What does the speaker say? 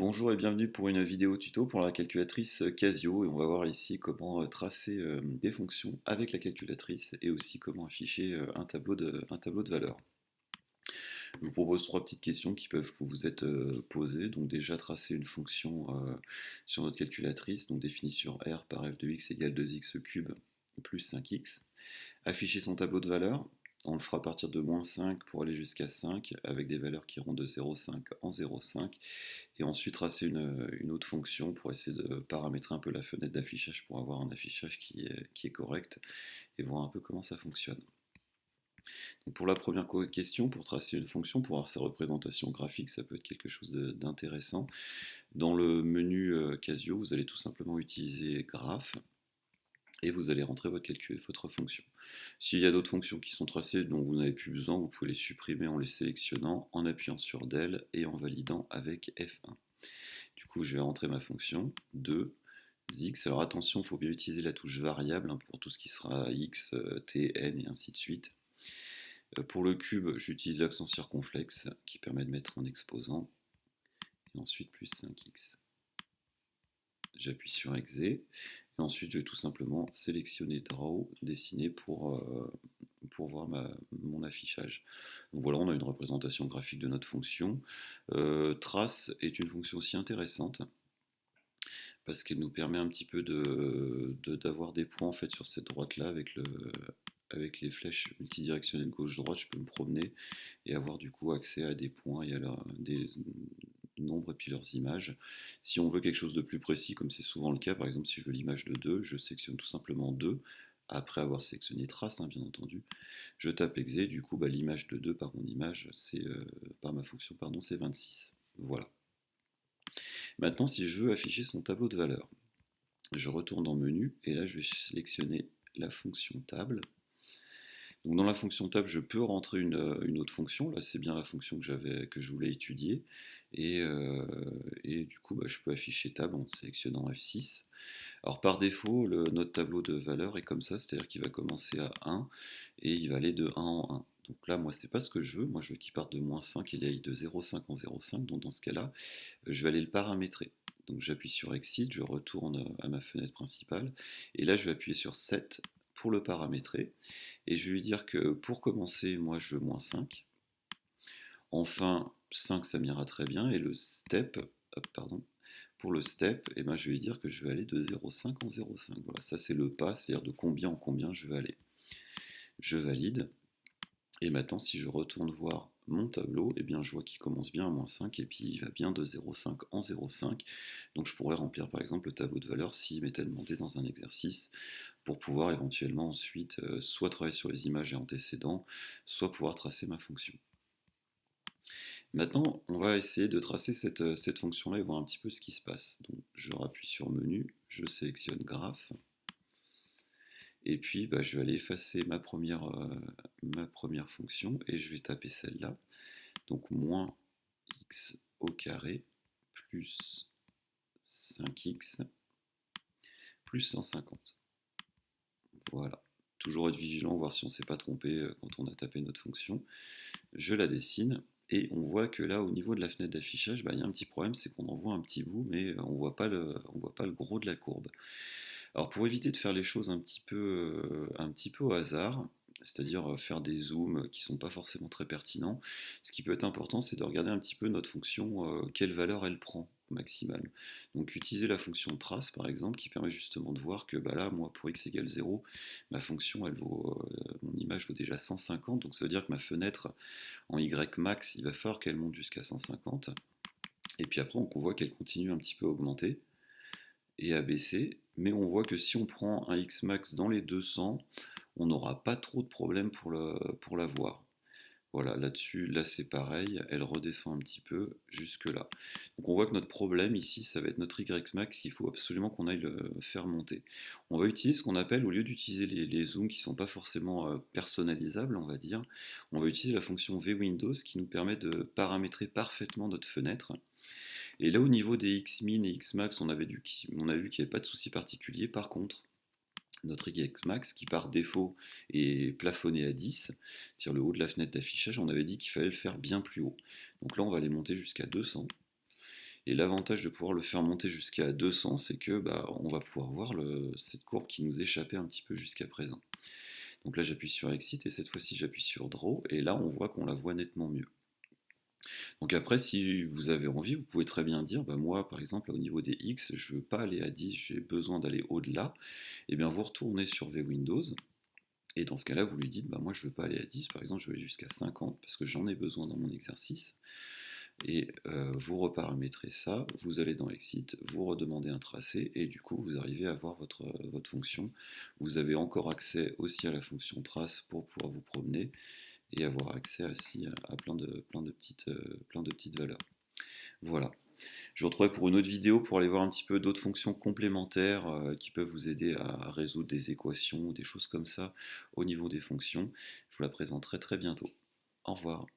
Bonjour et bienvenue pour une vidéo tuto pour la calculatrice Casio et on va voir ici comment tracer des fonctions avec la calculatrice et aussi comment afficher un tableau de valeurs. Je vous propose trois petites questions qui peuvent vous être posées. Donc déjà tracer une fonction sur notre calculatrice, donc définie sur R par f de x égale 2x cube plus 5x. Afficher son tableau de valeurs, on le fera à partir de -5 pour aller jusqu'à 5 avec des valeurs qui iront de 0,5 en 0,5 et ensuite tracer une autre fonction pour essayer de paramétrer un peu la fenêtre d'affichage pour avoir un affichage qui est correct et voir un peu comment ça fonctionne. Donc pour la première question, pour tracer une fonction, pour avoir sa représentation graphique, ça peut être quelque chose d'intéressant. Dans le menu Casio, vous allez tout simplement utiliser graphe et vous allez rentrer votre fonction. S'il y a d'autres fonctions qui sont tracées dont vous n'avez plus besoin, vous pouvez les supprimer en les sélectionnant, en appuyant sur del et en validant avec F1. Du coup, je vais rentrer ma fonction 2x. Alors attention, il faut bien utiliser la touche variable pour tout ce qui sera x, t, n et ainsi de suite. Pour le cube, j'utilise l'accent circonflexe qui permet de mettre un exposant. Et ensuite plus 5x. J'appuie sur exe. Et ensuite, je vais tout simplement sélectionner Draw, dessiner pour voir mon affichage. Donc voilà, on a une représentation graphique de notre fonction. Trace est une fonction aussi intéressante parce qu'elle nous permet un petit peu d'avoir des points en fait sur cette droite là avec les flèches multidirectionnelles gauche-droite. Je peux me promener et avoir du coup accès à des points et à des nombres et puis leurs images. Si on veut quelque chose de plus précis, comme c'est souvent le cas, par exemple si je veux l'image de 2, je sélectionne tout simplement 2 après avoir sélectionné trace, bien entendu. Je tape exe, du coup l'image de 2 par mon image, par ma fonction, pardon, c'est 26. Voilà. Maintenant, si je veux afficher son tableau de valeurs, je retourne dans menu et là je vais sélectionner la fonction table. Donc dans la fonction table, je peux rentrer une autre fonction. Là, c'est bien la fonction que je voulais étudier. Et du coup, je peux afficher table en sélectionnant F6. Alors par défaut, notre tableau de valeurs est comme ça, c'est-à-dire qu'il va commencer à 1 et il va aller de 1 en 1. Donc là, moi, c'est pas ce que je veux. Moi, je veux qu'il parte de -5 et il aille de 0,5 en 0,5. Donc dans ce cas-là, je vais aller le paramétrer. Donc j'appuie sur Exit, je retourne à ma fenêtre principale. Et là, je vais appuyer sur Set pour le paramétrer. Et je vais lui dire que pour commencer, moi, je veux -5. Enfin, 5, ça m'ira très bien. Et le step, pour le step, je vais lui dire que je vais aller de 0,5 en 0,5. Voilà, ça c'est le pas, c'est-à-dire de combien en combien je vais aller. Je valide. Et maintenant, si je retourne voir mon tableau, je vois qu'il commence bien à -5 et puis il va bien de 0,5 en 0,5. Donc je pourrais remplir par exemple le tableau de valeurs s'il m'était demandé dans un exercice pour pouvoir éventuellement ensuite soit travailler sur les images et antécédents, soit pouvoir tracer ma fonction. Maintenant, on va essayer de tracer cette fonction-là et voir un petit peu ce qui se passe. Donc je rappuie sur menu, je sélectionne graphe. Et puis, je vais aller effacer ma première fonction et je vais taper celle-là. Donc, moins x au carré plus 5x plus 150. Voilà. Toujours être vigilant, voir si on ne s'est pas trompé quand on a tapé notre fonction. Je la dessine et on voit que là, au niveau de la fenêtre d'affichage, il y a un petit problème, c'est qu'on en voit un petit bout, mais on ne voit pas le gros de la courbe. Alors pour éviter de faire les choses un petit peu au hasard, c'est-à-dire faire des zooms qui ne sont pas forcément très pertinents, ce qui peut être important, c'est de regarder un petit peu notre fonction, quelle valeur elle prend au maximal. Donc utiliser la fonction trace par exemple, qui permet justement de voir que là, moi pour x égale 0, ma fonction, mon image vaut déjà 150, donc ça veut dire que ma fenêtre en y max, il va falloir qu'elle monte jusqu'à 150. Et puis après, on voit qu'elle continue un petit peu à augmenter et à baisser, mais on voit que si on prend un x max dans les 200, on n'aura pas trop de problème pour la voir. Voilà, là-dessus, là c'est pareil, elle redescend un petit peu jusque là. Donc on voit que notre problème ici, ça va être notre y max, il faut absolument qu'on aille le faire monter. On va utiliser ce qu'on appelle, au lieu d'utiliser les zooms qui ne sont pas forcément personnalisables, on va dire, on va utiliser la fonction vWindows qui nous permet de paramétrer parfaitement notre fenêtre. Et là, au niveau des Xmin et Xmax, on a vu qu'il n'y avait pas de souci particulier. Par contre, notre Xmax, qui par défaut est plafonné à 10, c'est-à-dire le haut de la fenêtre d'affichage, on avait dit qu'il fallait le faire bien plus haut. Donc là, on va les monter jusqu'à 200. Et l'avantage de pouvoir le faire monter jusqu'à 200, c'est que on va pouvoir voir cette courbe qui nous échappait un petit peu jusqu'à présent. Donc là j'appuie sur Exit et cette fois-ci j'appuie sur Draw et là on voit qu'on la voit nettement mieux. Donc après si vous avez envie, vous pouvez très bien dire, moi par exemple au niveau des X, je ne veux pas aller à 10, j'ai besoin d'aller au-delà. Et bien vous retournez sur V-Windows et dans ce cas-là vous lui dites, moi je ne veux pas aller à 10, par exemple je veux aller jusqu'à 50 parce que j'en ai besoin dans mon exercice. Et vous reparamétrez ça, vous allez dans Exit, vous redemandez un tracé, et du coup vous arrivez à voir votre fonction. Vous avez encore accès aussi à la fonction trace pour pouvoir vous promener, et avoir accès aussi à plein de petites valeurs. Voilà. Je vous retrouverai pour une autre vidéo pour aller voir un petit peu d'autres fonctions complémentaires qui peuvent vous aider à résoudre des équations ou des choses comme ça au niveau des fonctions. Je vous la présenterai très bientôt. Au revoir.